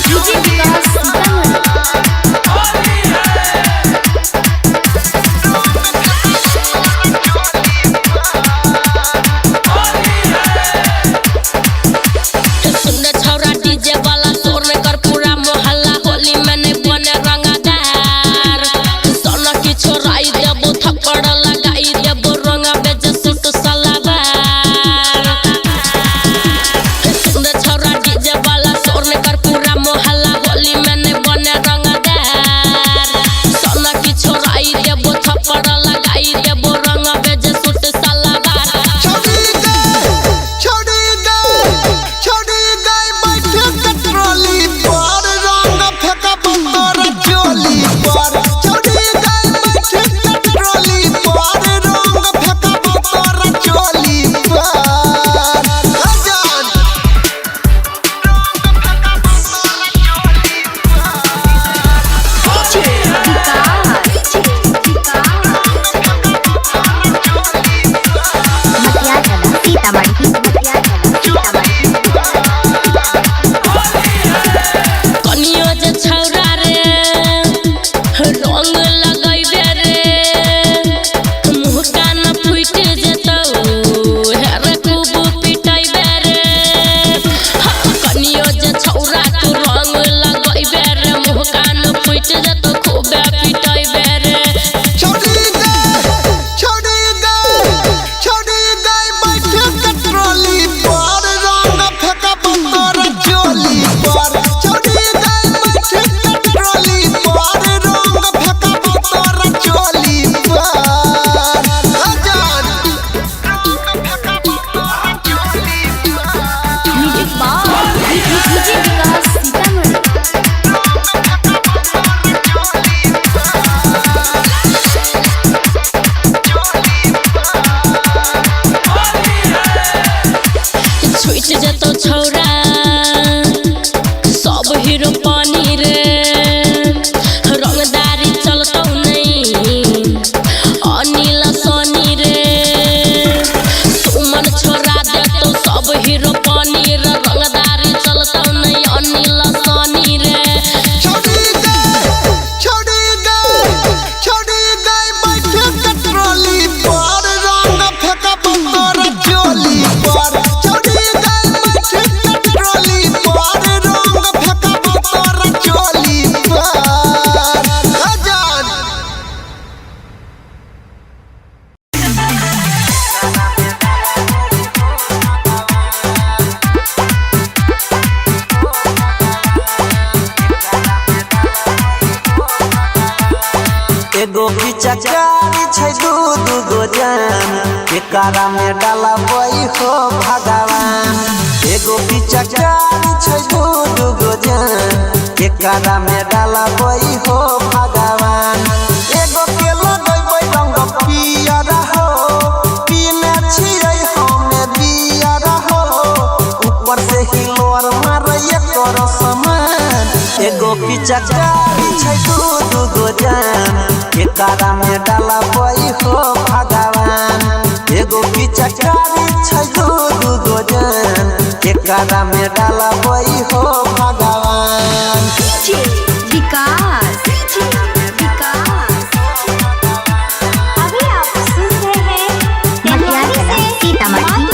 DJ विकास जतो छौरा सब हीरो पानी रे रंगदारी चलतौ नहीं अनिल सोनी रे सुमन छोरा देतो सब हीरो पानी रे रंगदारी चलतौ नहीं अनिल सोनी रे छोड़ी गई बैठे कटरोली पर रंग फेंका बंदर जोली पर एगो पिचकारी छै दू गो जान एकरा में डालबै हो भगवान। एगो पिचकारी छै दू गो जान एकरा में डालबै हो भगवान। एगो के लगबै रंग पियर हो पीने छियै हमे बियर हो ऊपर से हिलोर मारै एकर समान। एगो पिचकारी छै दू गो जान एकरा में डालबै हो भगवान। एगो पिचकारी छै दू गो जान एकरा में डालबै हो भगवान। विकास अभी आप सुन रहे हैं मटियाला सीतामढ़ी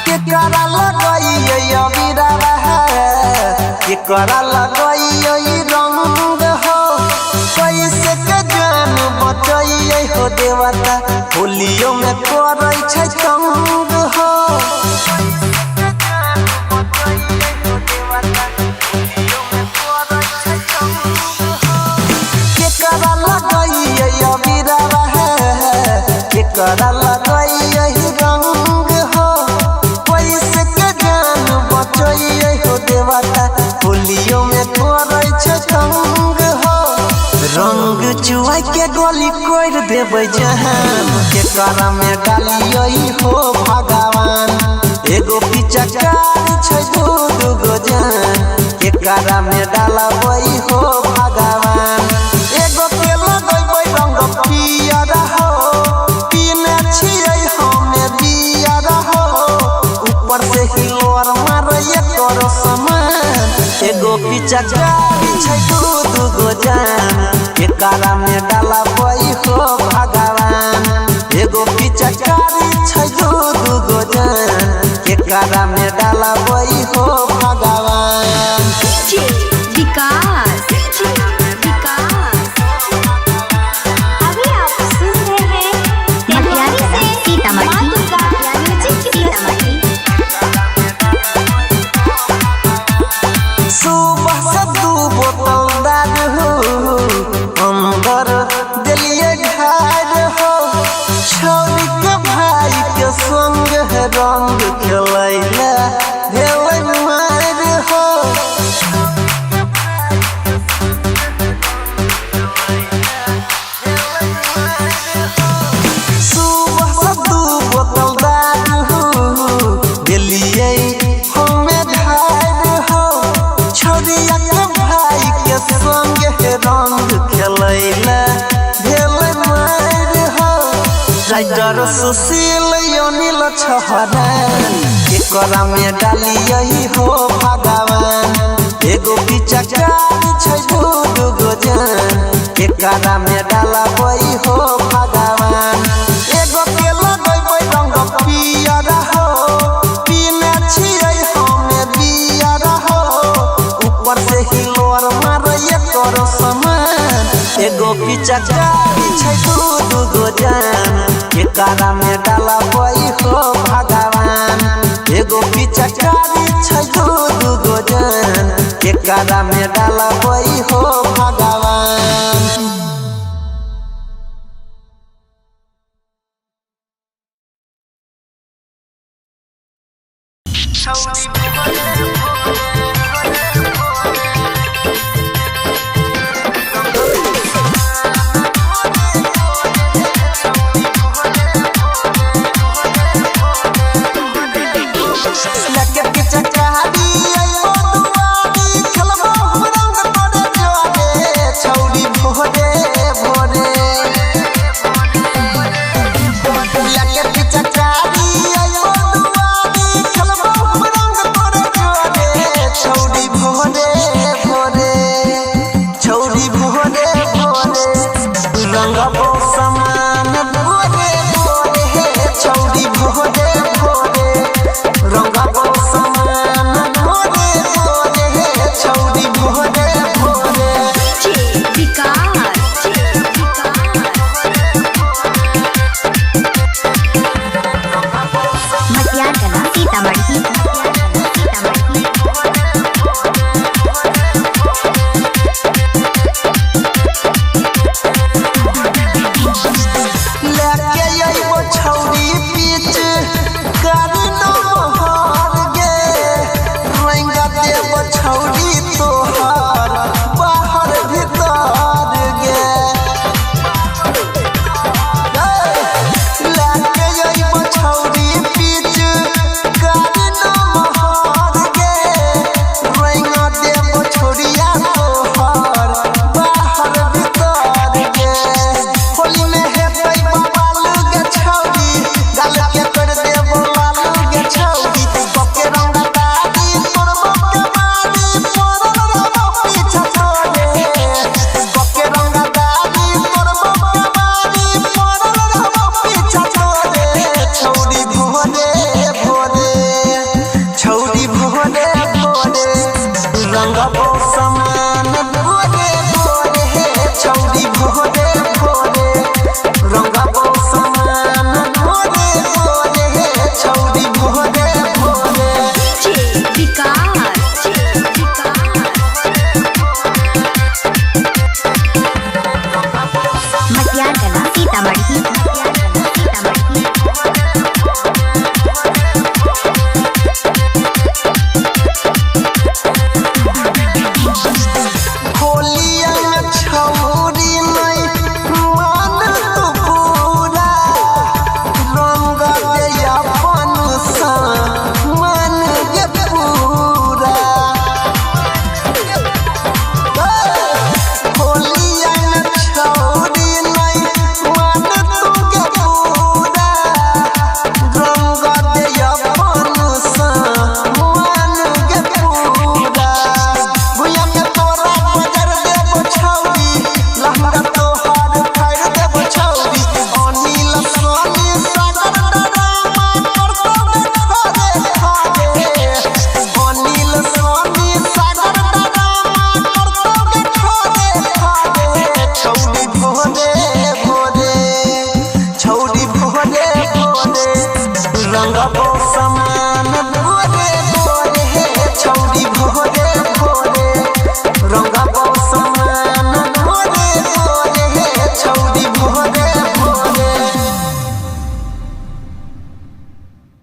केकरा लगैयै अबीरा केकरा लगैयै रंग हो कैसे के जान बचैयै हो देवता होलियो में करै छै तंग हो। केकरा लगैयै अबीरा केकरा लगैयै रंग हो कैसे के जान बचैयै हो देवता होलियो में करै छै तंग हो। रंग चुआई के गोली कोड़ देबै जहान केकरा में डालियै हो भगवान। एगो पिचकारी छै दू गो जान एकरा में डालबै हो भगवान। एगो के लगबै रंग पियर हो पीने छियै हमे बियर हो पिचकारी छै दू गो जान एकरा में डाला बई हो भगवान एगो पिचकारी छै दू गो जान एकरा में डाला बई हो भगवान विकास अभी आप सुन रहे हैं मटियारी से सीतामढ़ी सुबह से 2 बोतल दारू अंदर दिलिए ढार हो छोरी के भाई के संग रंग खेलैला भेलै मार हो सुबह से 2 बोतल दारू दिलिए हमें ढार हो छोरिया के भाई के संग रंग खेलैला भेलै मार हो राइटर सुशील अनिल छहरा एकरा में डालिए हो भगवान एगो पिचकारी छै दू गो जान एकरा में डालबै हो भगवान एगो के लगबै रंग पियर हो पीने छियै हमे बियर हो ऊपर से हिलोर मारै एकर समान एगो पिचकारी छै दू गो जान एकरा में डालबै हो भगवान एगो पिचकारी छै दू गो जान एकरा में डालबै हो भगवान।